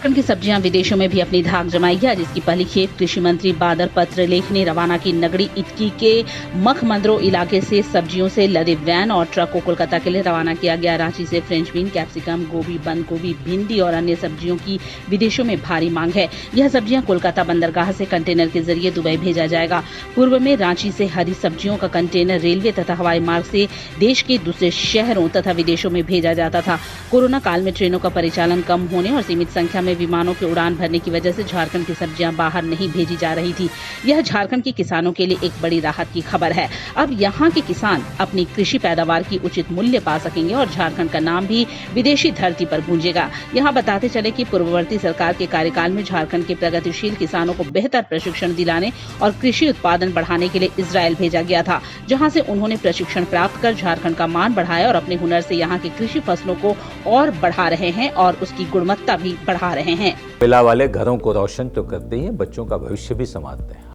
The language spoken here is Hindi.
झारखंड की सब्जियां विदेशों में भी अपनी धाक जमाएगी। आज इसकी पहली खेप कृषि मंत्री बादल पत्रलेख ने रवाना की। नगरी इटकी के मखमंदरो इलाके से सब्जियों से लदे वैन और ट्रक को कोलकाता के लिए रवाना किया गया। रांची से फ्रेंच बीन, कैप्सिकम, गोभी, बंद गोभी, भिंडी और अन्य सब्जियों की विदेशों में भारी मांग है। यह सब्जियां कोलकाता बंदरगाह से कंटेनर के जरिए दुबई भेजा जाएगा। पूर्व में रांची से हरी सब्जियों का कंटेनर रेलवे तथा हवाई मार्ग से देश के दूसरे शहरों तथा विदेशों में भेजा जाता था। कोरोना काल में ट्रेनों का परिचालन कम होने और सीमित संख्या में विमानों के उड़ान भरने की वजह से झारखंड की सब्जियां बाहर नहीं भेजी जा रही थी। यह झारखंड के किसानों के लिए एक बड़ी राहत की खबर है। अब यहां के किसान अपनी कृषि पैदावार की उचित मूल्य पा सकेंगे और झारखंड का नाम भी विदेशी धरती पर गूंजेगा। यहां बताते चले कि पूर्ववर्ती सरकार के कार्यकाल में झारखंड के प्रगतिशील किसानों को बेहतर प्रशिक्षण दिलाने और कृषि उत्पादन बढ़ाने के लिए इजरायल भेजा गया था, जहां से उन्होंने प्रशिक्षण प्राप्त कर झारखंड का मान बढ़ाया और अपने हुनर से यहां की कृषि फसलों को और बढ़ा रहे हैं और उसकी गुणवत्ता भी बढ़ा रहे हैं। कोयला वाले घरों को रोशन तो करते ही हैं, बच्चों का भविष्य भी संवारते हैं।